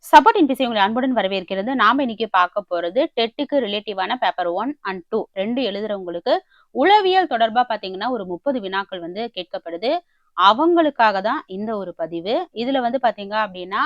Support இன்பிசி உங்களை அன்புடன் வரவேற்கிறது. நாம இன்னைக்கு பார்க்க போறது டெட்டுக்கு ரிலேட்டிவான பேப்பர் 1 அண்ட் 2 2 எழுதுறவங்களுக்கு உளவியல் தொடர்பா பாத்தீங்கன்னா ஒரு 30 வினாக்கள் கேட்கப்படுது. அவங்களுக்காக தான் இந்த ஒரு பதிவு. இதுல பாத்தீங்க அப்படின்னா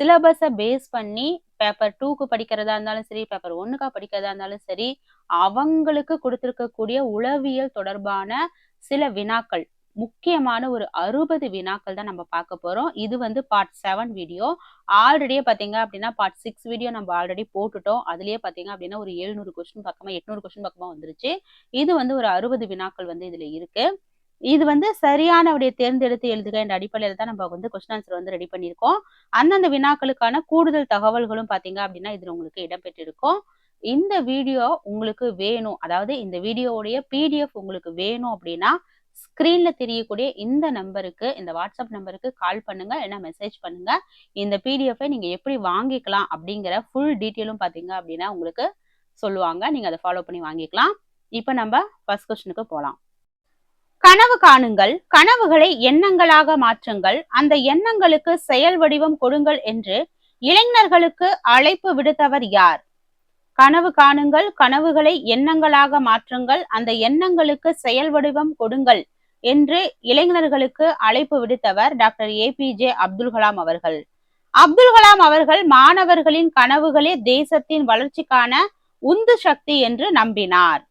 சிலபஸை பேஸ் பண்ணி பேப்பர் 2க்கு படிக்கிறதா இருந்தாலும் சரி, பேப்பர் 1க்கா படிக்கிறதா இருந்தாலும் சரி, அவங்களுக்கு கொடுத்திருக்கக்கூடிய உளவியல் தொடர்பான சில வினாக்கள், முக்கியமான ஒரு 60 வினாக்கள் தான் நம்ம பார்க்க போறோம். இது பார்ட் 7 வீடியோ. ஆல்ரெடியே பார்த்தீங்க அப்படின்னா பார்ட் 6 வீடியோ நம்ம ஆல்ரெடி போட்டுட்டோம். அதுலயே பார்த்தீங்க அப்படின்னா ஒரு 700 கொஸ்டின் பக்கமா 800 கொஸ்டின் பக்கமா வந்துருச்சு. இது ஒரு 60 வினாக்கள் இதுல இருக்கு. இது சரியான விடையை தேர்ந்தெடுத்து எழுதுக என்ற அடிப்படையில் தான் நம்ம கொஸ்டின் ஆன்சர் ரெடி பண்ணியிருக்கோம். அந்தந்த வினாக்களுக்கான கூடுதல் தகவல்களும் பார்த்தீங்க அப்படின்னா இதுல உங்களுக்கு இடம்பெற்றிருக்கும். இந்த வீடியோ உங்களுக்கு வேணும், அதாவது இந்த வீடியோவுடைய PDF உங்களுக்கு வேணும் அப்படின்னா ஸ்கிரீன்ல தெரியக்கூடிய இந்த நம்பருக்கு, இந்த வாட்ஸ்அப் நம்பருக்கு கால் பண்ணுங்க, இல்லைன்னா மெசேஜ் பண்ணுங்க. இந்த பிடிஎஃபை நீங்க எப்படி வாங்கிக்கலாம் அப்படிங்கிற ஃபுல் டீட்டெயிலும் பார்த்தீங்க அப்படின்னா உங்களுக்கு சொல்லுவாங்க. நீங்க அதை ஃபாலோ பண்ணி வாங்கிக்கலாம். இப்போ நம்ம ஃபர்ஸ்ட் கொஸ்டினுக்கு போகலாம். கனவு காணுங்கள், கனவுகளை எண்ணங்களாக மாற்றுங்கள், அந்த எண்ணங்களுக்கு செயல் வடிவம் கொடுங்கள் என்று இளைஞர்களுக்கு அழைப்பு விடுத்தவர் யார்? கனவு காணுங்கள், கனவுகளை எண்ணங்களாக மாற்றுங்கள், அந்த எண்ணங்களுக்கு செயல் வடிவம் கொடுங்கள் என்று இளைஞர்களுக்கு அழைப்பு விடுத்தவர் டாக்டர் APJ அப்துல் கலாம் அவர்கள். அப்துல் கலாம் அவர்கள் மாணவர்களின் கனவுகளே தேசத்தின் வளர்ச்சிக்கான உந்து சக்தி என்று நம்பினார்.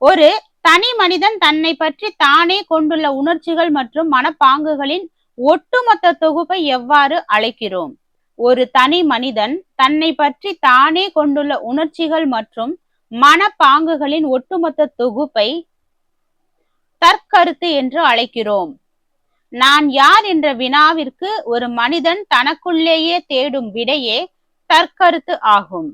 ஒரு தனி மனிதன் தன்னை பற்றி தானே கொண்டுள்ள உணர்ச்சிகள் மற்றும் மனப்பாங்குகளின் ஒட்டுமொத்த தொகுப்பை எவ்வாறு அழைக்கிறோம்? ஒரு தனி மனிதன் தன்னை பற்றி தானே கொண்டுள்ள உணர்ச்சிகள் மற்றும் மனப்பாங்குகளின் ஒட்டுமொத்த தொகுப்பை தற்கருத்து என்று அழைக்கிறோம். நான் யார் என்ற வினாவிற்கு ஒரு மனிதன் தனக்குள்ளேயே தேடும் விடையே தற்கருத்து ஆகும்.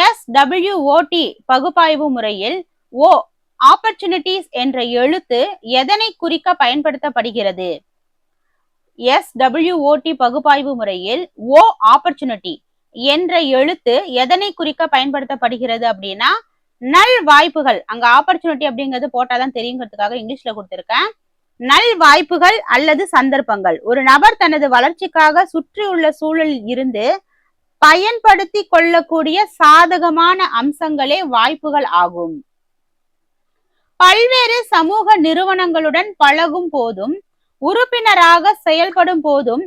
SWOT பகுப்பாய்வு முறையில் ஓ ஆப்பர்ச்சுனிட்டிஸ் என்ற எழுத்து எதனை குறிக்க பயன்படுத்தப்படுகிறது? SWOT பகுப்பாய்வு முறையில் ஓ ஆப்பர்ச்சுனிட்டி என்ற எழுத்து எதனை குறிக்க பயன்படுத்தப்படுகிறது அப்படின்னா நல் வாய்ப்புகள். அங்க ஆப்பர்ச்சுனிட்டி அப்படிங்கிறது போட்டாதான் தெரியுங்கிறதுக்காக இங்கிலீஷ்ல கொடுத்திருக்கேன். நல் வாய்ப்புகள் அல்லது சந்தர்ப்பங்கள். ஒரு நபர் தனது வளர்ச்சிக்காக சுற்றியுள்ள சூழலில் இருந்து பயன்படுத்தி கொள்ளக்கூடிய சாதகமான அம்சங்களே வாய்ப்புகள் ஆகும். பல்வேறு சமூக நிறுவனங்களுடன் பழகும் போதும் உறுப்பினராக செயல்படும் போதும்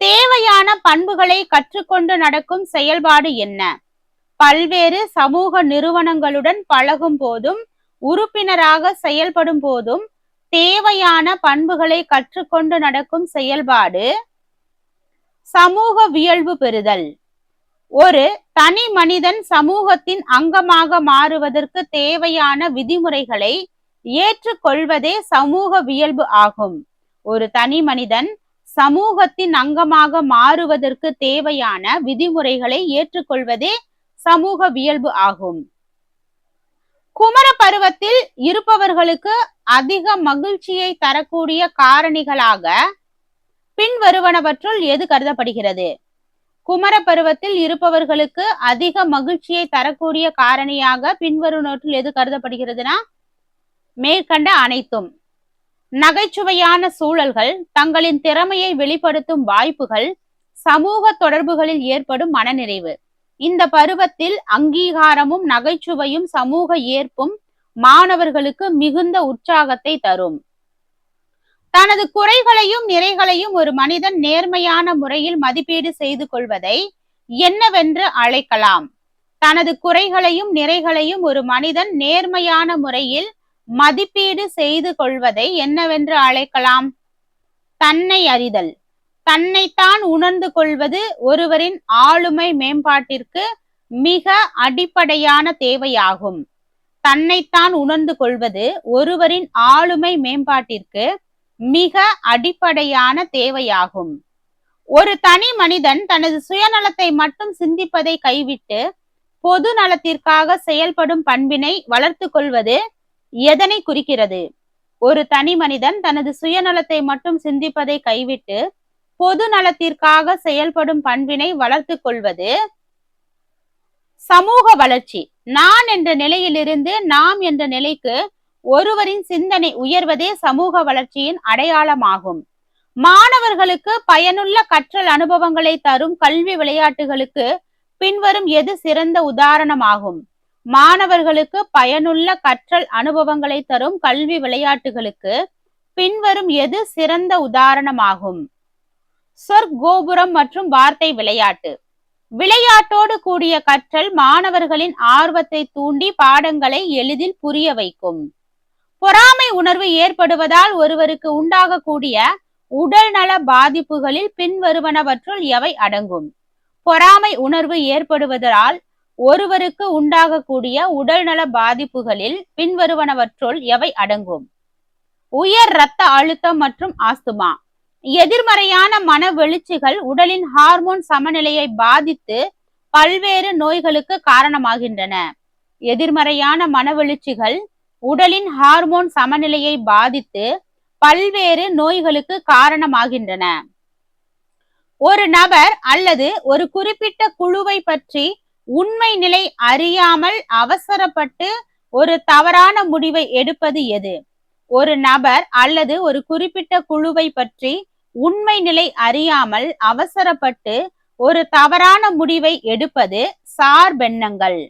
தேவையான பண்புகளை கற்றுக்கொண்டு நடக்கும் செயல்பாடு என்ன? பல்வேறு சமூக நிறுவனங்களுடன் பழகும் போதும் உறுப்பினராக செயல்படும் போதும் தேவையான பண்புகளை கற்றுக்கொண்டு நடக்கும் செயல்பாடு சமூகவியல்பு பெறுதல். ஒரு தனி மனிதன் சமூகத்தின் அங்கமாக மாறுவதற்கு தேவையான விதிமுறைகளை ஏற்றுக்கொள்வதே சமூகவியல்பு ஆகும். ஒரு தனி மனிதன் சமூகத்தின் அங்கமாக மாறுவதற்கு தேவையான விதிமுறைகளை ஏற்றுக்கொள்வதே சமூகவியல்பு ஆகும். குமர பருவத்தில் இருப்பவர்களுக்கு அதிக மகிழ்ச்சியை தரக்கூடிய காரணிகளாக பின்வருவனவற்றுள் எது கருதப்படுகிறது? குமர பருவத்தில் இருப்பவர்களுக்கு அதிக மகிழ்ச்சியை தரக்கூடிய காரணியாக பின்வருவனவற்றுள் எது கருதப்படுகிறதுனா மேற்கண்ட அனைத்தும். நகைச்சுவையான சூழல்கள், தங்களின் திறமையை வெளிப்படுத்தும் வாய்ப்புகள், சமூக தொடர்புகளில் ஏற்படும் மனநிறைவு. இந்த பருவத்தில் அங்கீகாரமும் நகைச்சுவையும் சமூக ஏற்பும் மாணவர்களுக்கு மிகுந்த உற்சாகத்தை தரும். தனது குறைகளையும் நிறைகளையும் ஒரு மனிதன் நேர்மையான முறையில் மதிப்பீடு செய்து கொள்வதை என்னவென்று அழைக்கலாம்? தனது குறைகளையும் நிறைகளையும் ஒரு மனிதன் நேர்மையான முறையில் மதிப்பீடு செய்து கொள்வதை என்னவென்று அழைக்கலாம்? தன்னை அறிதல். தன்னைத்தான் உணர்ந்து கொள்வது ஒருவரின் ஆளுமை மேம்பாட்டிற்கு மிக அடிப்படையான தேவையாகும். தன்னைத்தான் உணர்ந்து கொள்வது ஒருவரின் ஆளுமை மேம்பாட்டிற்கு மிக அடிப்படையான தேவையாகும். ஒரு தனி மனிதன் தனது சுயநலத்தை மட்டும் சிந்திப்பதை கைவிட்டு பொது நலத்திற்காக செயல்படும் பண்பினை வளர்த்து கொள்வது எதனை குறிக்கிறது? ஒரு தனி மனிதன் தனது சுயநலத்தை மட்டும் சிந்திப்பதை கைவிட்டு பொது நலத்திற்காக செயல்படும் பண்பினை வளர்த்து கொள்வது சமூக வளர்ச்சி. நான் என்ற நிலையிலிருந்து நாம் என்ற நிலைக்கு ஒருவரின் சிந்தனை உயர்வதே சமூக வளர்ச்சியின் அடையாளமாகும். மாணவர்களுக்கு பயனுள்ள கற்றல் அனுபவங்களை தரும் கல்வி விளையாட்டுகளுக்கு பின்வரும் எது சிறந்த உதாரணமாகும்? மாணவர்களுக்கு பயனுள்ள கற்றல் அனுபவங்களை தரும் கல்வி விளையாட்டுகளுக்கு பின்வரும் எது சிறந்த உதாரணமாகும்? சொற்கோபுரம் மற்றும் வார்த்தை விளையாட்டு. விளையாட்டோடு கூடிய கற்றல் மாணவர்களின் ஆர்வத்தை தூண்டி பாடங்களை எளிதில் புரிய வைக்கும். பொறாமை உணர்வு ஏற்படுவதால் ஒருவருக்கு உண்டாகக்கூடிய உடல் நல பாதிப்புகளில் பின்வருவனவற்றுள் எவை அடங்கும்? பொறாமை உணர்வு ஏற்படுவதால் ஒருவருக்கு உண்டாகக்கூடிய உடல் நல பாதிப்புகளில் பின்வருவனவற்றுள் எவை அடங்கும்? உயர் இரத்த அழுத்தம் மற்றும் ஆஸ்துமா. எதிர்மறையான மன வெளிச்சிகள் உடலின் ஹார்மோன் சமநிலையை பாதித்து பல்வேறு நோய்களுக்கு காரணமாகின்றன. எதிர்மறையான மனவெழுச்சிகள் உடலின் ஹார்மோன் சமநிலையை பாதித்து பல்வேறு நோய்களுக்கு காரணமாகின்றன. ஒரு நபர் அல்லது ஒரு குறிப்பிட்ட குழுவை பற்றி உண்மை நிலை அறியாமல் அவசரப்பட்டு ஒரு தவறான முடிவை எடுப்பது எது? ஒரு நபர் அல்லது ஒரு குறிப்பிட்ட குழுவை பற்றி உண்மை நிலை அறியாமல் அவசரப்பட்டு ஒரு தவறான முடிவை எடுப்பது சார்பெண்ணங்கள்.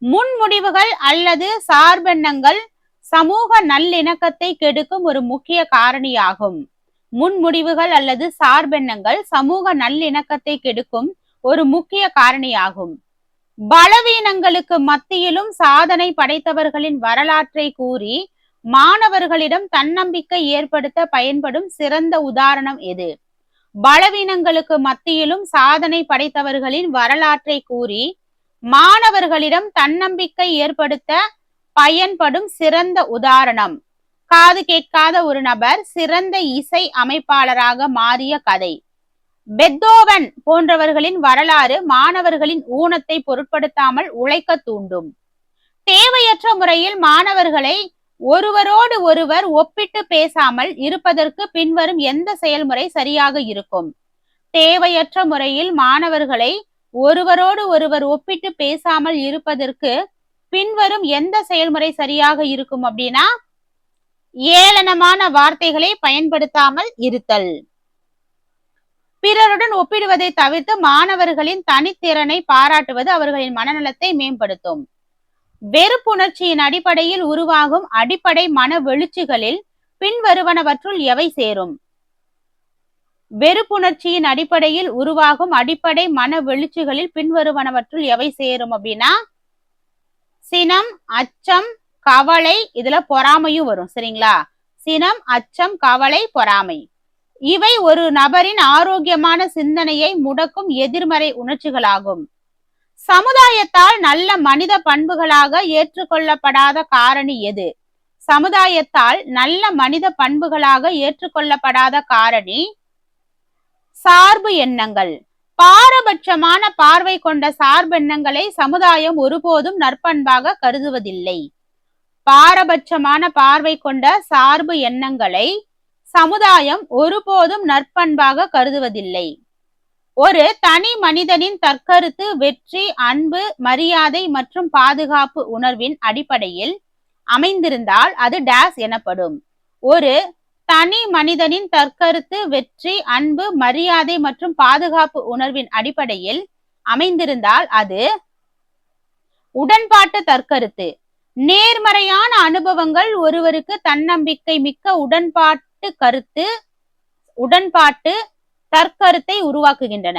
முன்முடிவுகள் அல்லது சார்பெண்ணங்கள் சமூக நல்லிணக்கத்தை கெடுக்கும் ஒரு முக்கிய காரணியாகும். முன்முடிவுகள் அல்லது சார்பெண்ணங்கள் சமூக நல்லிணக்கத்தை கெடுக்கும் ஒரு முக்கிய காரணியாகும். பலவீனங்களுக்கு மத்தியிலும் சாதனை படைத்தவர்களின் வரலாற்றை கூறி மாணவர்களிடம் தன்னம்பிக்கை ஏற்படுத்த பயன்படும் சிறந்த உதாரணம் எது? பலவீனங்களுக்கு மத்தியிலும் சாதனை படைத்தவர்களின் வரலாற்றை கூறி மாணவர்களிடம் தன்னம்பிக்கை ஏற்படுத்த பயன்படும் சிறந்த உதாரணம். காது கேட்காத ஒரு நபர் சிறந்த இசை அமைப்பாளராக மாறிய கதை. பெத்தோவன் போன்றவர்களின் வரலாறு மாணவர்களின் ஊனத்தை பொருட்படுத்தாமல் உழைக்க தூண்டும். தேவையற்ற முறையில் மாணவர்களை ஒருவரோடு ஒருவர் ஒப்பிட்டு பேசாமல் இருப்பதற்கு பின்வரும் எந்த செயல்முறை சரியாக இருக்கும்? தேவையற்ற முறையில் மாணவர்களை ஒருவரோடு ஒருவர் ஒப்பிட்டு பேசாமல் இருப்பதற்கு பின்வரும் எந்த செயல்முறை சரியாக இருக்கும் அப்படின்னா, ஏளனமான வார்த்தைகளை பயன்படுத்தாமல் இருத்தல். பிறருடன் ஒப்பிடுவதை தவிர்த்து மாணவர்களின் தனித்திறனை பாராட்டுவது அவர்களின் மனநலத்தை மேம்படுத்தும். வெறுப்புணர்ச்சியின் அடிப்படையில் உருவாகும் அடிப்படை மன வெளிச்சிகளில் பின்வருவனவற்றுள் எவை சேரும்? வெறுப்புணர்ச்சியின் அடிப்படையில் உருவாகும் அடிப்படை மன வெளிச்சிகளில் பின்வருவனவற்றுள் எவை சேரும் அப்படின்னா, சினம், அச்சம், கவலை, இதுல பொறாமையும் வரும். சரிங்களா? சினம், அச்சம், கவலை, பொறாமை இவை ஒரு நபரின் ஆரோக்கியமான சிந்தனையை முடக்கும் எதிர்மறை உணர்ச்சிகளாகும். சமுதாயத்தால் நல்ல மனித பண்புகளாக ஏற்றுக்கொள்ளப்படாத காரணி எது? சமுதாயத்தால் நல்ல மனித பண்புகளாக ஏற்றுக்கொள்ளப்படாத காரணி சார்பு எண்ணங்கள். பாரபட்சமான பார்வை கொண்ட சார்பெண்ணங்களை சமுதாயம் ஒருபோதும் நற்பண்பாக கருதுவதில்லை. பாரபட்சமான பார்வை கொண்ட சார்பு எண்ணங்களை சமுதாயம் ஒருபோதும் நற்பண்பாக கருதுவதில்லை. ஒரு தனி மனிதனின் தற்கருத்து வெற்றி, அன்பு, மரியாதை மற்றும் பாதுகாப்பு உணர்வின் அடிப்படையில் அமைந்திருந்தால் அது டேஸ் எனப்படும். ஒரு தனி மனிதனின் தற்கருத்து வெற்றி, அன்பு, மரியாதை மற்றும் பாதுகாப்பு உணர்வின் அடிப்படையில் அமைந்திருந்தால் அது உடன்பாட்டு தற்கருத்து. நேர்மறையான அனுபவங்கள் ஒருவருக்கு தன்னம்பிக்கை மிக்க உடன்பாட்டு தற்கருத்தை உருவாக்குகின்றன.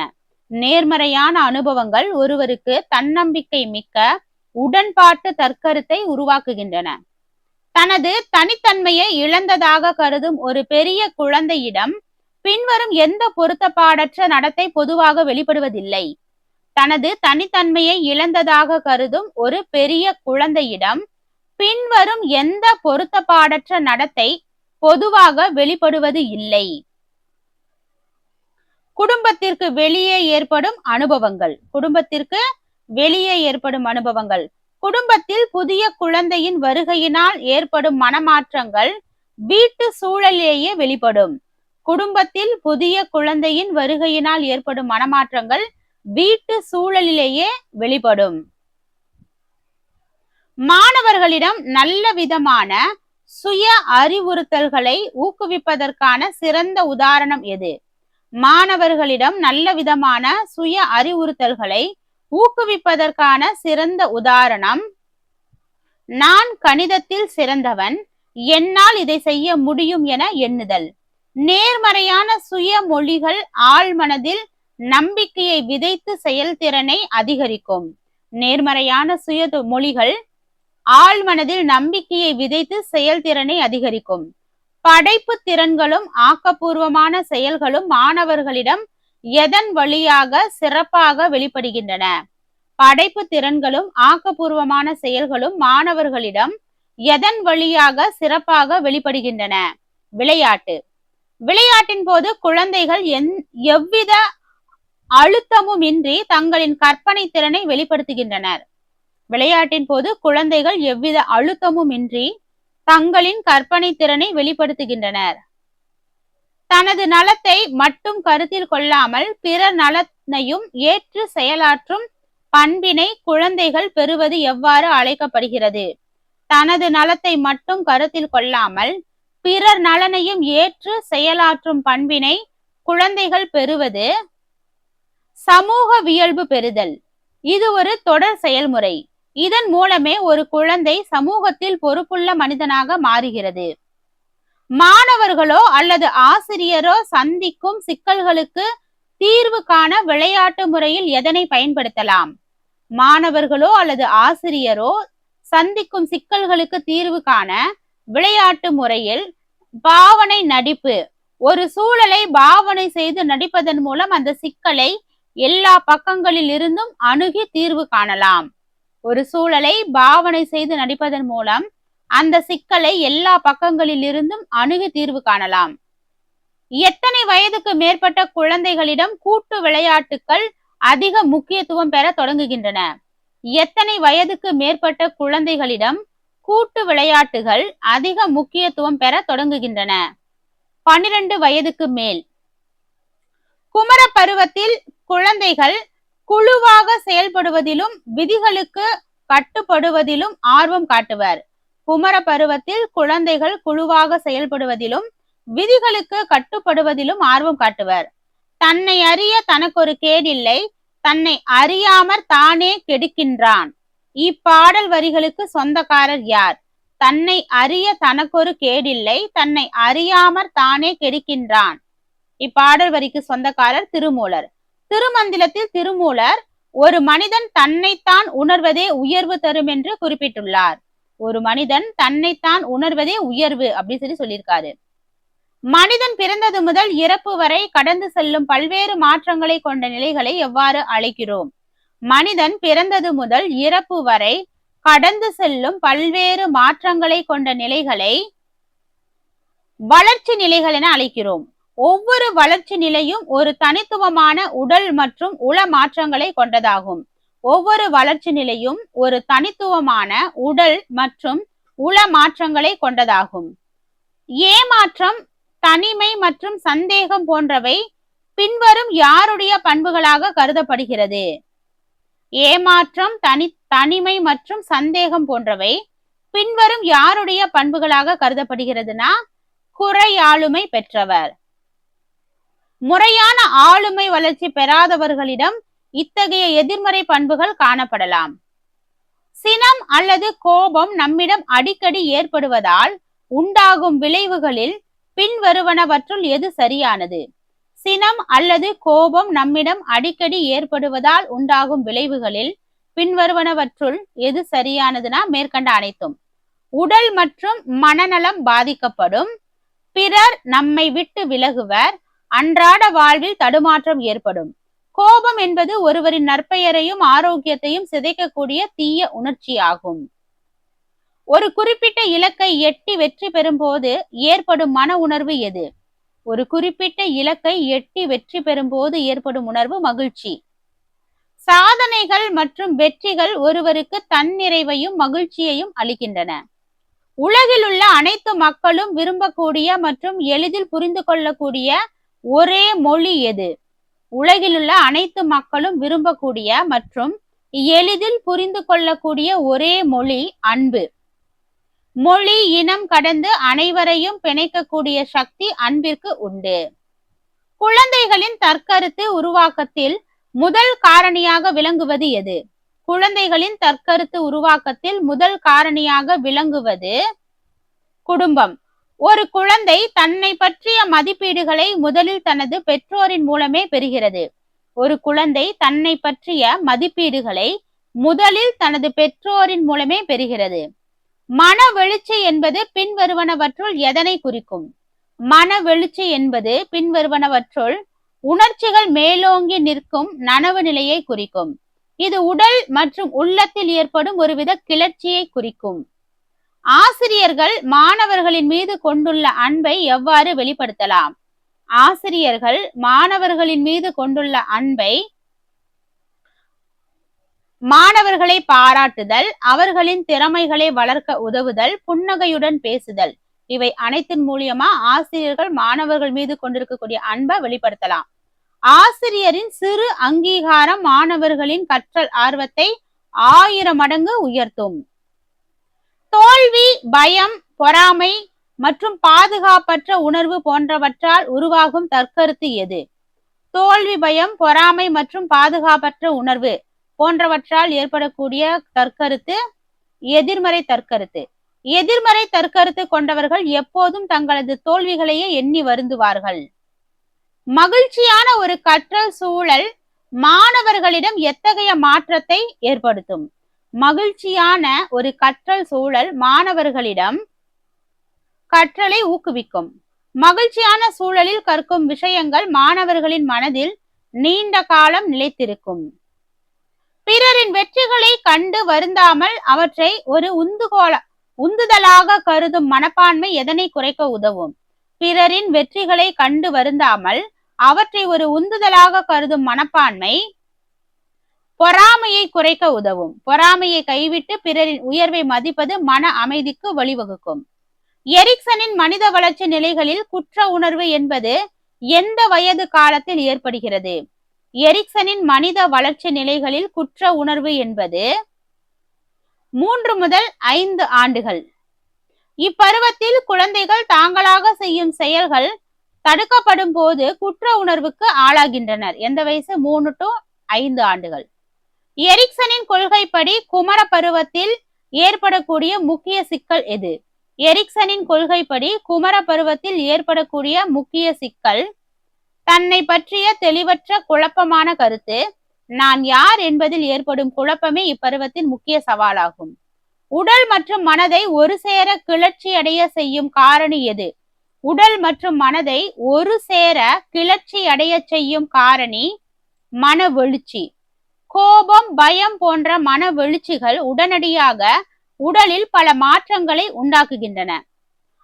நேர்மறையான அனுபவங்கள் ஒருவருக்கு தன்னம்பிக்கை மிக்க உடன்பாட்டு தற்கருத்தை உருவாக்குகின்றன. தனது தனித்தன்மையை இழந்ததாக கருதும் ஒரு பெரிய குழந்தையிடம் பின்வரும் எந்த பொருத்தப்பாடற்ற நடத்தை பொதுவாக வெளிப்படுவதில்லை? தனது தனித்தன்மையை இழந்ததாக கருதும் ஒரு பெரிய குழந்தையிடம் பின்வரும் எந்த பொருத்தப்பாடற்ற நடத்தை பொதுவாக வெளிப்படுவது இல்லை? குடும்பத்திற்கு வெளியே ஏற்படும் அனுபவங்கள். குடும்பத்திற்கு வெளியே ஏற்படும் அனுபவங்கள். குடும்பத்தில் புதிய குழந்தையின் வருகையினால் ஏற்படும் மனமாற்றங்கள் வீட்டு சூழலிலேயே வெளிப்படும். குடும்பத்தில் புதிய குழந்தையின் வருகையினால் ஏற்படும் மனமாற்றங்கள் வீட்டு சூழலிலேயே வெளிப்படும். மாணவர்களிடம் நல்ல விதமான சுய அறிவுறுத்தல்களை ஊக்குவிப்பதற்கான சிறந்த உதாரணம் எது? மாணவர்களிடம் நல்ல விதமான சுய அறிவுறுத்தல்களை ஊக்குவிப்பதற்கான சிறந்த உதாரணம், நான் கணிதத்தில் சிறந்தவன், என்னால் இதை செய்ய முடியும் என எண்ணுதல். நேர்மறையான சுய மொழிகள் ஆழ்மனதில் நம்பிக்கையை விதைத்து செயல்திறனை அதிகரிக்கும். நேர்மறையான சுய மொழிகள் ஆழ்மனதில் நம்பிக்கையை விதைத்து செயல்திறனை அதிகரிக்கும். படைப்பு திறன்களும் ஆக்கப்பூர்வமான செயல்களும் மாணவர்களிடம் எதன் வழியாக சிறப்பாக வெளிப்படுகின்றன? படைப்பு திறன்களும் ஆக்கப்பூர்வமான செயல்களும் மாணவர்களிடம் எதன் வழியாக சிறப்பாக வெளிப்படுகின்றன? விளையாட்டு. விளையாட்டின் போது குழந்தைகள் எவ்வித அழுத்தமும் இன்றி தங்களின் கற்பனை திறனை வெளிப்படுத்துகின்றனர். விளையாட்டின் போது குழந்தைகள் எவ்வித அழுத்தமும் இன்றி தங்களின் கற்பனை திறனை வெளிப்படுத்துகின்றனர். தனது நலத்தை மட்டும் கருத்தில் கொள்ளாமல் பிறர் நலனையும் ஏற்று செயலாற்றும் பண்பினை குழந்தைகள் பெறுவது எவ்வாறு அழைக்கப்படுகிறது? தனது நலத்தை மட்டும் கருத்தில் கொள்ளாமல் பிறர் நலனையும் ஏற்று செயலாற்றும் பண்பினை குழந்தைகள் பெறுவது சமூகவியல்பு பெறுதல். இது ஒரு தொடர் செயல்முறை. இதன் மூலமே ஒரு குழந்தை சமூகத்தில் பொறுப்புள்ள மனிதனாக மாறுகிறது. மாணவர்களோ அல்லது ஆசிரியரோ சந்திக்கும் சிக்கல்களுக்கு தீர்வு காண விளையாட்டு முறையில் எதனை பயன்படுத்தலாம்? மாணவர்களோ அல்லது ஆசிரியரோ சந்திக்கும் சிக்கல்களுக்கு தீர்வு காண விளையாட்டு முறையில் பாவனை நடிப்பு. ஒரு சூழலை பாவனை செய்து நடிப்பதன் மூலம் அந்த சிக்கலை எல்லா பக்கங்களில் இருந்தும் அணுகி தீர்வு காணலாம். ஒரு சூழலை பாவனை செய்து நடிப்பதன் மூலம் அந்த சிக்கலை எல்லா பக்கங்களில் இருந்தும் அணுகி தீர்வு காணலாம். எத்தனை வயதுக்கு மேற்பட்ட குழந்தைகளிடம் கூட்டு விளையாட்டுகள் அதிக முக்கியத்துவம் பெற தொடங்குகின்றன? எத்தனை வயதுக்கு மேற்பட்ட குழந்தைகளிடம் கூட்டு விளையாட்டுகள் அதிக முக்கியத்துவம் பெற தொடங்குகின்றன? 12 வயதுக்கு மேல். குமர பருவத்தில் குழந்தைகள் குழுவாக செயல்படுவதிலும் விதிகளுக்கு கட்டுப்படுவதிலும் ஆர்வம் காட்டுவர். குமர பருவத்தில் குழந்தைகள் குழுவாக செயல்படுவதிலும் விதிகளுக்கு கட்டுப்படுவதிலும் ஆர்வம் காட்டுவர். தன்னை அறிய தனக்கொரு கேடில்லை, தன்னை அறியாமற் தானே கெடுக்கின்றான். இப்பாடல் வரிகளுக்கு சொந்தக்காரர் யார்? தன்னை அறிய தனக்கொரு கேடில்லை, தன்னை அறியாமற் தானே கெடுக்கின்றான். இப்பாடல் வரிக்கு சொந்தக்காரர் திருமூலர். திருமந்திலத்தில் திருமூலர் ஒரு மனிதன் தன்னைத்தான் உணர்வதே உயர்வு தரும் என்று குறிப்பிட்டுள்ளார். ஒரு மனிதன் தன்னைத்தான் உணர்வதே உயர்வு அப்படின்னு சொல்லியிருக்காரு. மனிதன் பிறந்தது முதல் இறப்பு வரை கடந்து செல்லும் பல்வேறு மாற்றங்களை கொண்ட நிலைகளை எவ்வாறு அழைக்கிறோம்? மனிதன் பிறந்தது முதல் இறப்பு வரை கடந்து செல்லும் பல்வேறு மாற்றங்களை கொண்ட நிலைகளை வளர்ச்சி நிலைகள் என அழைக்கிறோம். ஒவ்வொரு வளர்ச்சி நிலையும் ஒரு தனித்துவமான உடல் மற்றும் உள மாற்றங்களை கொண்டதாகும். ஒவ்வொரு வளர்ச்சி நிலையும் ஒரு தனித்துவமான உடல் மற்றும் உள மாற்றங்களை கொண்டதாகும். ஏமாற்றம், தனிமை மற்றும் சந்தேகம் போன்றவை பின்வரும் யாருடைய பண்புகளாக கருதப்படுகிறது? ஏமாற்றம், தனிமை மற்றும் சந்தேகம் போன்றவை பின்வரும் யாருடைய பண்புகளாக கருதப்படுகிறதுனா குறையாளுமை பெற்றவர். முறையான ஆளுமை வளர்ச்சி பெறாதவர்களிடம் இத்தகைய எதிர்மறை பண்புகள் காணப்படலாம். சினம் அல்லது கோபம் நம்மிடம் அடிக்கடி ஏற்படுவதால் உண்டாகும் விளைவுகளில் பின்வருவனவற்றுள் எது சரியானது? சினம் அல்லது கோபம் நம்மிடம் அடிக்கடி ஏற்படுவதால் உண்டாகும் விளைவுகளில் பின்வருவனவற்றுள் எது சரியானதுன்னா மேற்கண்ட அனைத்தும். உடல் மற்றும் மனநலம் பாதிக்கப்படும், பிறர் நம்மை விட்டு விலகுவர், அன்றாட வாழ்வில் தடுமாற்றம் ஏற்படும். கோபம் என்பது ஒருவரின் நற்பெயரையும் ஆரோக்கியத்தையும் சிதைக்கக்கூடிய தீய உணர்ச்சியாகும். ஒரு குறிப்பிட்ட இலக்கை எட்டி வெற்றி பெறும் போது ஏற்படும் மன உணர்வு எது? ஒரு குறிப்பிட்ட இலக்கை எட்டி வெற்றி பெறும் போது ஏற்படும் உணர்வு மகிழ்ச்சி. சாதனைகள் மற்றும் வெற்றிகள் ஒருவருக்கு தன்னிறைவையும் மகிழ்ச்சியையும் அளிக்கின்றன. உலகில் உள்ள அனைத்து மக்களும் விரும்பக்கூடிய மற்றும் எளிதில் புரிந்து கொள்ளக்கூடிய ஒரே மொழி எது? உலகில் உள்ள அனைத்து மக்களும் விரும்பக்கூடிய மற்றும் எளிதில் புரிந்து கொள்ளக்கூடிய ஒரே மொழி அன்பு. மொழி இனம் கடந்து அனைவரையும் பிணைக்கக்கூடிய சக்தி அன்பிற்கு உண்டு. குழந்தைகளின் தற்கருத்து உருவாக்கத்தில் முதல் காரணியாக விளங்குவது எது? குழந்தைகளின் தற்கருத்து உருவாக்கத்தில் முதல் காரணியாக விளங்குவது குடும்பம். ஒரு குழந்தை தன்னை பற்றிய மதிப்பீடுகளை முதலில் தனது பெற்றோரின் மூலமே பெறுகிறது. ஒரு குழந்தை தன்னை பற்றிய மதிப்பீடுகளை முதலில் தனது பெற்றோரின் மூலமே பெறுகிறது. மன வெளிச்சி என்பது பின்வருவனவற்றுள் எதனை குறிக்கும்? மன வெளிச்சி என்பது பின்வருவனவற்றுள் உணர்ச்சிகள் மேலோங்கி நிற்கும் நனவு நிலையை குறிக்கும். இது உடல் மற்றும் உள்ளத்தில் ஏற்படும் ஒருவித கிளர்ச்சியை குறிக்கும். ஆசிரியர்கள் மாணவர்களின் மீது கொண்டுள்ள அன்பை எவ்வாறு வெளிப்படுத்தலாம்? ஆசிரியர்கள் மாணவர்களின் மீது கொண்டுள்ள அன்பை மாணவர்களை பாராட்டுதல், அவர்களின் திறமைகளை வளர்க்க உதவுதல், புன்னகையுடன் பேசுதல், இவை அனைத்தின் மூலியமா ஆசிரியர்கள் மாணவர்கள் மீது கொண்டிருக்கக்கூடிய அன்பை வெளிப்படுத்தலாம். ஆசிரியரின் சிறு அங்கீகாரம் மாணவர்களின் கற்றல் ஆர்வத்தை 1000 மடங்கு உயர்த்தும். தோல்வி, பயம், பொறாமை மற்றும் பாதுகாப்பற்ற உணர்வு போன்றவற்றால் உருவாகும் தற்கருத்து எது? தோல்வி, பயம், பொறாமை மற்றும் பாதுகாப்பற்ற உணர்வு போன்றவற்றால் ஏற்படக்கூடிய தற்கருத்து எதிர்மறை தற்கருத்து. எதிர்மறை தற்கருத்து கொண்டவர்கள் எப்போதும் தங்களது தோல்விகளையே எண்ணி வருந்துவார்கள். மகிழ்ச்சியான ஒரு கற்றல் சூழல் மாணவர்களிடம் எத்தகைய மாற்றத்தை ஏற்படுத்தும்? மகிழ்ச்சியான ஒரு கற்றல் சூழல் மாணவர்களிடம் கற்றலை ஊக்குவிக்கும். மகிழ்ச்சியான சூழலில் கற்கும் விஷயங்கள் மாணவர்களின் மனதில் நீண்ட காலம் நிலைத்திருக்கும். பிறரின் வெற்றிகளை கண்டு வருந்தாமல் அவற்றை ஒரு உந்துதலாக கருதும் மனப்பான்மை எதனை குறைக்க உதவும்? பிறரின் வெற்றிகளை கண்டு வருந்தாமல் அவற்றை ஒரு உந்துதலாக கருதும் மனப்பான்மை பொறாமையை குறைக்க உதவும். பொறாமையை கைவிட்டு பிறரின் உயர்வை மதிப்பது மன அமைதிக்கு வழிவகுக்கும். எரிக்சனின் மனித வளர்ச்சி நிலைகளில் குற்ற உணர்வு என்பது எந்த வயது காலத்தில் ஏற்படுகிறது? எரிக்சனின் மனித வளர்ச்சி நிலைகளில் குற்ற உணர்வு என்பது 3 முதல் 5 ஆண்டுகள். இப்பருவத்தில் குழந்தைகள் தாங்களாக செய்யும் செயல்கள் தடுக்கப்படும் போது குற்ற உணர்வுக்கு ஆளாகின்றனர். எந்த வயசு? 3 to 5 ஆண்டுகள். எரிக்சனின் கொள்கைப்படி குமர பருவத்தில் ஏற்படக்கூடிய முக்கிய சிக்கல் எது? எரிக்சனின் கொள்கைப்படி குமர பருவத்தில் ஏற்படக்கூடிய முக்கிய சிக்கல் தன்னை பற்றிய தெளிவற்ற குழப்பமான கருத்து. நான் யார் என்பதில் ஏற்படும் குழப்பமே இப்பருவத்தின் முக்கிய சவாலாகும். உடல் மற்றும் மனதை ஒரு சேர கிளர்ச்சி அடைய செய்யும் காரணி எது? உடல் மற்றும் மனதை ஒரு சேர கிளர்ச்சி அடைய செய்யும் காரணி மன வெளிச்சி. கோபம், பயம் போன்ற மன வெளிச்சிகள் உடனடியாக உடலில் பல மாற்றங்களை உண்டாக்குகின்றன.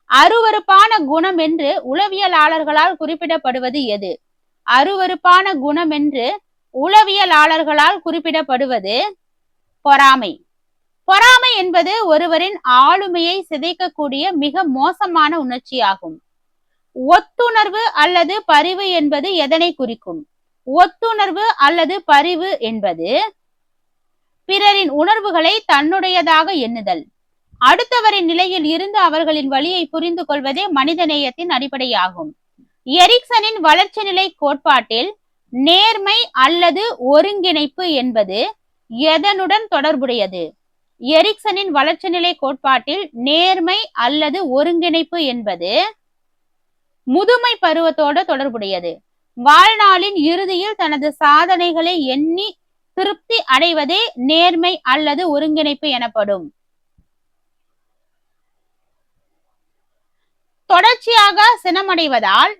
அருவருப்பான குணம் என்று உளவியலாளர்களால் குறிப்பிடப்படுவது எது? அருவருப்பான குணம் என்று உளவியலாளர்களால் குறிப்பிடப்படுவது பொறாமை. பொறாமை என்பது ஒருவரின் ஆளுமையை சிதைக்கக்கூடிய மிக மோசமான உணர்ச்சியாகும். ஒத்துணர்வு அல்லது பரிவு என்பது எதனை குறிக்கும்? ஒத்துணர்வு அல்லது பரிவு என்பது பிறரின் உணர்வுகளை தன்னுடையதாக எண்ணுதல். அடுத்தவரின் நிலையில் இருந்து அவர்களின் வழியை புரிந்து கொள்வதே மனித நேயத்தின் அடிப்படையாகும். எரிக்சனின் வளர்ச்சி நிலை கோட்பாட்டில் நேர்மை அல்லது ஒருங்கிணைப்பு என்பது எதனுடன் தொடர்புடையது? எரிக்சனின் வளர்ச்சி நிலை கோட்பாட்டில் நேர்மை அல்லது ஒருங்கிணைப்பு என்பது முதுமை பருவத்தோடு தொடர்புடையது. வாழ்நாளின் இறுதியில் தனது சாதனைகளை எண்ணி திருப்தி அடைவதே நேர்மை அல்லது ஒருங்கிணைப்பு எனப்படும். தொடர்ச்சியாக சினமடைவதால்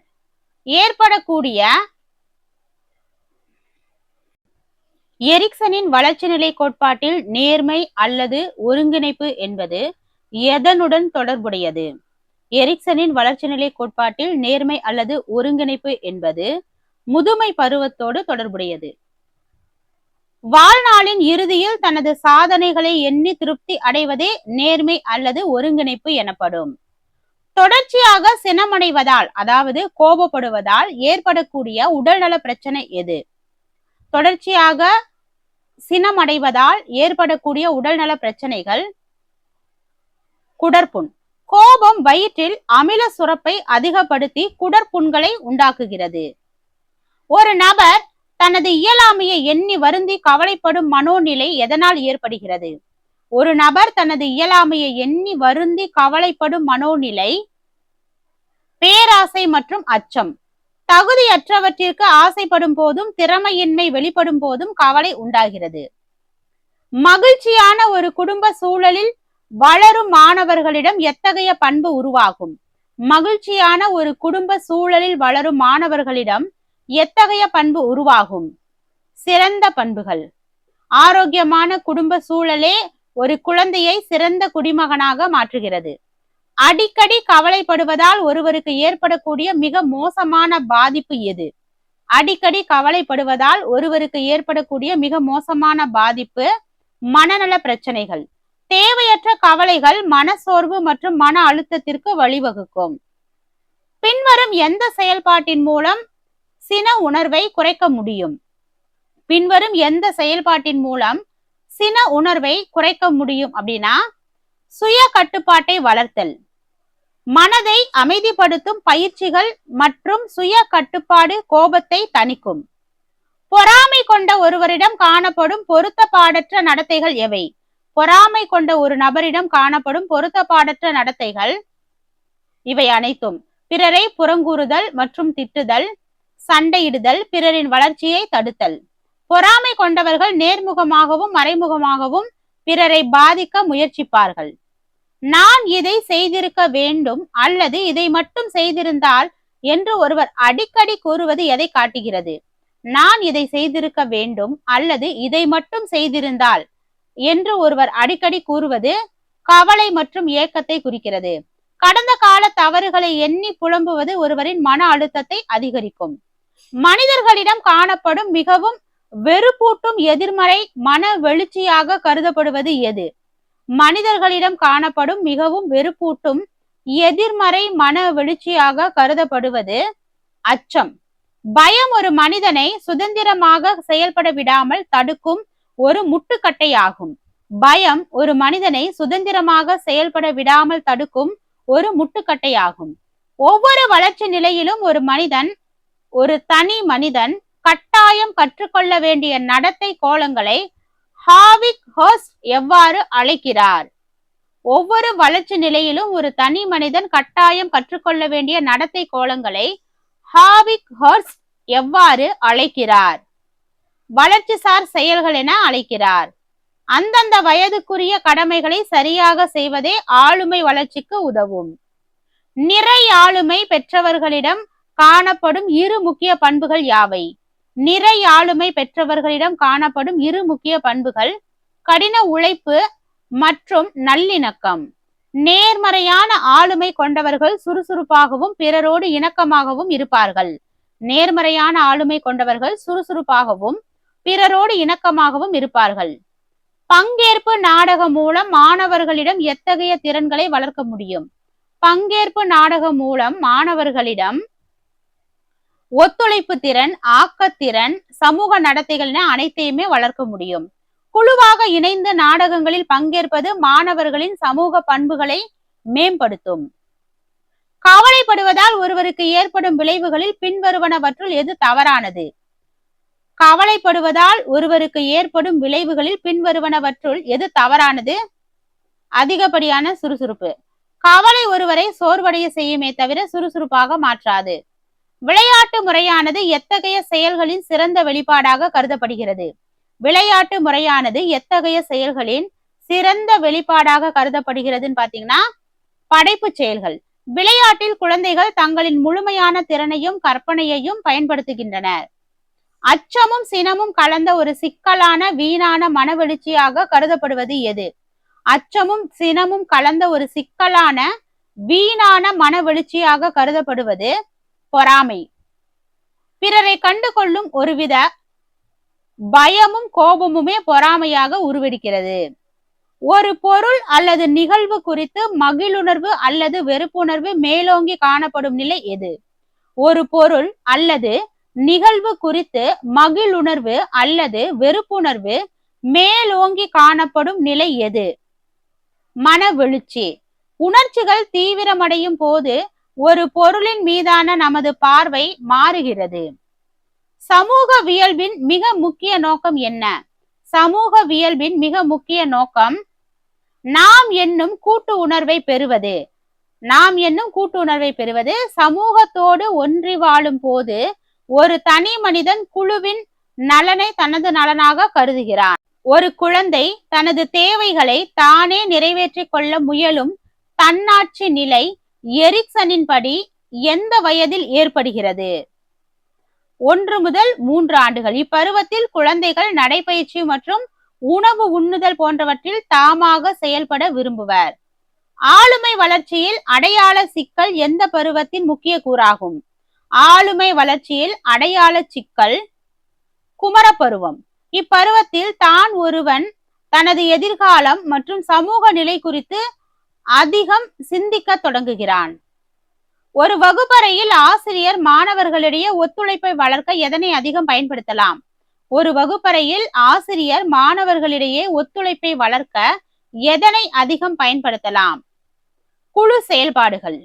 ஏற்படக்கூடிய எரிக்சனின் வளர்ச்சி நிலை கோட்பாட்டில் நேர்மை அல்லது ஒருங்கிணைப்பு என்பது எதனுடன் தொடர்புடையது? எரிக்சனின் வளர்ச்சி நிலை கோட்பாட்டில் நேர்மை அல்லது ஒருங்கிணைப்பு என்பது முதுமை பருவத்தோடு தொடர்புடையது. வாழ்நாளின் இறுதியில் தனது சாதனைகளை எண்ணி திருப்தி அடைவதே நேர்மை அல்லது ஒருங்கிணைப்பு எனப்படும். தொடர்ச்சியாக சினமடைவதால் அதாவது கோபப்படுவதால் ஏற்படக்கூடிய உடல்நல பிரச்சனை எது? தொடர்ச்சியாக சினமடைவதால் ஏற்படக்கூடிய உடல்நல பிரச்சனைகள் குடற்புண். கோபம் வயிற்றில் அமில சுரப்பை அதிகப்படுத்தி குடற்புண்களை உண்டாக்குகிறது. ஒரு நபர் தனது இயலாமையை எண்ணி வருந்தி கவலைப்படும் மனோநிலை எதனால் ஏற்படுகிறது? ஒரு நபர் தனது இயலாமையை எண்ணி வருந்தி கவலைப்படும் மனோநிலை பேராசை மற்றும் அச்சம். தகுதியற்றவற்றிற்கு ஆசைப்படும் போதும் திறமையின்மை வெளிப்படும் போதும் கவலை உண்டாகிறது. மகிழ்ச்சியான ஒரு குடும்ப சூழலில் வளரும் மாணவர்களிடம் எத்தகைய பண்பு உருவாகும்? மகிழ்ச்சியான ஒரு குடும்ப சூழலில் வளரும் மாணவர்களிடம் எத்தகைய பண்பு உருவாகும்? சிறந்த பண்புகள். ஆரோக்கியமான குடும்ப சூழலே ஒரு குழந்தையை சிறந்த குடிமகனாக மாற்றுகிறது. அடிக்கடி கவலைப்படுவதால் ஒருவருக்கு ஏற்படக்கூடிய மிக மோசமான பாதிப்பு எது? அடிக்கடி கவலைப்படுவதால் ஒருவருக்கு ஏற்படக்கூடிய மிக மோசமான பாதிப்பு மனநல பிரச்சனைகள். தேவையற்ற கவலைகள் மனசோர்வு மற்றும் மன அழுத்தத்திற்கு வழிவகுக்கும். பின்வரும் எந்த செயல்பாட்டின் மூலம் சின உணர்வை குறைக்க முடியும்? பின்வரும் எந்த செயல்பாட்டின் மூலம் சின உணர்வை குறைக்க முடியும் அப்படின்னா, சுய கட்டுப்பாட்டை வளர்த்தல், மனதை அமைதிப்படுத்தும் பயிற்சிகள் மற்றும் சுய கட்டுப்பாடு கோபத்தை தணிக்கும். பொறாமை கொண்ட ஒருவரிடம் காணப்படும் பொருத்தப்பாடற்ற நடத்தைகள் எவை? பொறாமை கொண்ட ஒரு நபரிடம் காணப்படும் பொருத்தப்பாடற்ற நடத்தைகள் இவை அனைத்தும்: பிறரை புறங்கூறுதல் மற்றும் திட்டுதல், சண்டையிடுதல், பிறரின் வளர்ச்சியை தடுத்தல். பொறாமை கொண்டவர்கள் நேர்முகமாகவும் மறைமுகமாகவும் பிறரை பாதிக்க முயற்சிப்பார்கள். நான் இதை செய்திருக்க வேண்டும் அல்லது இதை மட்டும் செய்திருந்தால் என்று ஒருவர் அடிக்கடி கூறுவது எதை காட்டுகிறது? நான் இதை செய்திருக்க வேண்டும் அல்லது இதை மட்டும் செய்திருந்தால் என்று ஒருவர் அடிக்கடி கூறுவது கவலை மற்றும் ஏக்கத்தை குறிக்கிறது. கடந்த கால தவறுகளை எண்ணி புலம்புவது ஒருவரின் மன அழுத்தத்தை அதிகரிக்கும். மனிதர்களிடம் காணப்படும் மிகவும் வெறுப்பூட்டும் எதிர்மறை மன வெளிச்சியாக கருதப்படுவது எது? மனிதர்களிடம் காணப்படும் மிகவும் வெறுப்பூட்டும் எதிர்மறை மன வெளிச்சியாக கருதப்படுவது அச்சம். பயம் ஒரு மனிதனை சுதந்திரமாக செயல்பட விடாமல் தடுக்கும் ஒரு முட்டுக்கட்டையாகும். பயம் ஒரு மனிதனை சுதந்திரமாக செயல்பட விடாமல் தடுக்கும் ஒரு முட்டுக்கட்டையாகும். ஒவ்வொரு வளர்ச்சி நிலையிலும் ஒரு தனி மனிதன் கட்டாயம் கற்றுக்கொள்ள வேண்டிய நடத்தை கோலங்களை ஹாவிக் ஹர்ஸ்ட் எவ்வாறு அழைக்கிறார்? ஒவ்வொரு வளர்ச்சி நிலையிலும் ஒரு தனி மனிதன் கட்டாயம் கற்றுக்கொள்ள வேண்டிய நடத்தை கோலங்களை ஹாவிக் ஹர்ஸ்ட் எவ்வாறு அழைக்கிறார்? வளர்ச்சிசார் செயல்கள் என அழைக்கிறார். அந்தந்த வயதுக்குரிய கடமைகளை சரியாக செய்வதே ஆளுமை வளர்ச்சிக்கு உதவும். நிறை ஆளுமை பெற்றவர்களிடம் காணப்படும் இரு முக்கிய பண்புகள் யாவை? நிறை ஆளுமை பெற்றவர்களிடம் காணப்படும் இரு முக்கிய பண்புகள் கடின உழைப்பு மற்றும் நல்லிணக்கம். நேர்மறையான ஆளுமை கொண்டவர்கள் சுறுசுறுப்பாகவும் பிறரோடு இணக்கமாகவும் இருப்பார்கள். நேர்மறையான ஆளுமை கொண்டவர்கள் சுறுசுறுப்பாகவும் பிறரோடு இணக்கமாகவும் இருப்பார்கள். பங்கேற்பு நாடகம் மூலம் மாணவர்களிடம் எத்தகைய திறன்களை வளர்க்க முடியும்? பங்கேற்பு நாடகம் மூலம் மாணவர்களிடம் ஒத்துழைப்பு திறன், ஆக்கத்திறன், சமூக நடத்தைகள் என அனைத்தையுமே வளர்க்க முடியும். குழுவாக இணைந்து நாடகங்களில் பங்கேற்பது மாணவர்களின் சமூக பண்புகளை மேம்படுத்தும். கவலைப்படுவதால் ஒருவருக்கு ஏற்படும் விளைவுகளில் பின்வருவனவற்றுள் எது தவறானது? கவலைப்படுவதால் ஒருவருக்கு ஏற்படும் விளைவுகளில் பின்வருவனவற்றுள் எது தவறானது? அதிகப்படியான சுறுசுறுப்பு. கவலை ஒருவரை சோர்வடைய செய்யுமே தவிர சுறுசுறுப்பாக மாற்றாது. விளையாட்டு முறையானது எத்தகைய செயல்களின் சிறந்த வெளிப்பாடாக கருதப்படுகிறது? விளையாட்டு முறையானது எத்தகைய செயல்களின் சிறந்த வெளிப்பாடாக கருதப்படுகிறதுன்னு பாத்தீங்கன்னா, படைப்பு செயல்கள். விளையாட்டில் குழந்தைகள் தங்களின் முழுமையான திறனையும் கற்பனையையும் பயன்படுத்துகின்றனர். அச்சமும் சினமும் கலந்த ஒரு சிக்கலான வீணான மனவெழுச்சியாக கருதப்படுவது எது? அச்சமும் சினமும் கலந்த ஒரு சிக்கலான வீணான மனவெழுச்சியாக கருதப்படுவது பொறாமை. பிறரை கண்டு கொள்ளும் ஒருவித பயமும் கோபமுமே பொறாமையாக உருவெடுக்கிறது. ஒரு பொருள் அல்லது நிகழ்வு குறித்து மகிழுணர்வு அல்லது வெறுப்புணர்வு மேலோங்கி காணப்படும் நிலை எது? ஒரு பொருள் அல்லது நிகழ்வு குறித்து மகிழுணர்வு அல்லது வெறுப்புணர்வு மேலோங்கி காணப்படும் நிலை எது? மனவெழுச்சி. உணர்ச்சிகள் தீவிரமடையும் போது ஒரு பொருளின் மீதான நமது பார்வை மாறுகிறது. சமூகவியல்பின் மிக முக்கிய நோக்கம் என்ன? சமூகவியல்பின் மிக முக்கிய நோக்கம் நாம் என்னும் கூட்டு உணர்வை பெறுவது. நாம் என்னும் கூட்டு உணர்வை பெறுவது. சமூகத்தோடு ஒன்றி வாழும் போது ஒரு தனி மனிதன் குழுவின் நலனை தனது நலனாக கருதுகிறான். ஒரு குழந்தை தனது தேவைகளை தானே நிறைவேற்றிக் கொள்ள முயலும் தன்னாட்சி நிலை எரிக்சனின் படி எந்த வயதில் ஏற்படுகிறது? 1 முதல் 3 ஆண்டுகள். இப்பருவத்தில் குழந்தைகள் நடைபயிற்சி மற்றும் உணவு உண்ணுதல் போன்றவற்றில் தாமாக செயல்பட விரும்புவர். ஆளுமை வளர்ச்சியில் அடையாள சிக்கல் எந்த பருவத்தின் முக்கிய கூறாகும்? ஆளுமை வளர்ச்சியில் அடையாள சிக்கல் குமரப்பருவம். இப்பருவத்தில் தான் ஒருவன் தனது எதிர்காலம் மற்றும் சமூக நிலை குறித்து அதிகம் சிந்திக்க தொடங்குகிறான். ஒரு வகுப்பறையில் ஆசிரியர் மாணவர்களிடையே ஒத்துழைப்பை வளர்க்க எதனை அதிகம் பயன்படுத்தலாம்? ஒரு வகுப்பறையில் ஆசிரியர் மாணவர்களிடையே ஒத்துழைப்பை வளர்க்க எதனை அதிகம் பயன்படுத்தலாம்? குழு செயல்பாடுகள்.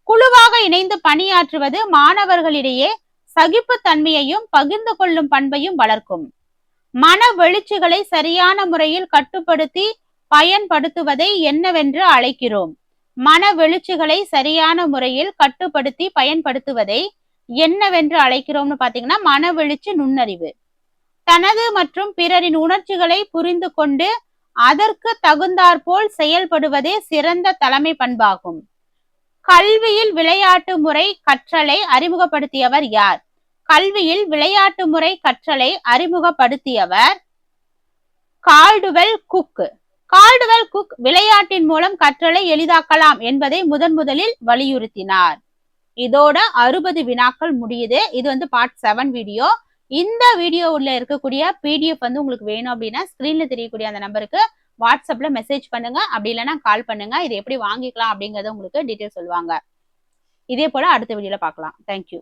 குழுவாக இணைந்து பணியாற்றுவது மாணவர்களிடையே சகிப்புத்தன்மையையும் பகிர்ந்து கொள்ளும் பண்பையும் வளர்க்கும். மன வெளிச்சிகளை சரியான முறையில் கட்டுப்படுத்தி பயன்படுத்துவதை என்னவென்று அழைக்கிறோம்? மன வெளிச்சிகளை சரியான முறையில் கட்டுப்படுத்தி பயன்படுத்துவதை என்னவென்று அழைக்கிறோம்னு பாத்தீங்கன்னா மனவெளிச்சி நுண்ணறிவு. தனது மற்றும் பிறரின் உணர்ச்சிகளை புரிந்து கொண்டு அதற்கு தகுந்தாற்போல் செயல்படுவதே சிறந்த தலைமை பண்பாகும். கல்வியில் விளையாட்டு முறை கற்றலை அறிமுகப்படுத்தியவர் யார்? கல்வியில் விளையாட்டு முறை கற்றலை அறிமுகப்படுத்தியவர் கால்டுவெல் குக். கால்டுவெல் குக் விளையாட்டின் மூலம் கற்றலை எளிதாக்கலாம் என்பதை முதலில் வலியுறுத்தினார். இதோட 60 வினாக்கள் முடியுது. இது வந்து பார்ட் 7 வீடியோ. இந்த வீடியோவில் இருக்கக்கூடிய பிடிஎஃப் வந்து உங்களுக்கு வேணும் அப்படின்னா ஸ்கிரீன்ல தெரியக்கூடிய அந்த நம்பருக்கு வாட்ஸ்அப்ல மெசேஜ் பண்ணுங்க, அப்படி இல்லைன்னா கால் பண்ணுங்க. இது எப்படி வாங்கிக்கலாம் அப்படிங்கறத உங்களுக்கு டீட்டெயில் சொல்லுவாங்க. இதே போல அடுத்த வீடியோல பார்க்கலாம். தேங்க்யூ.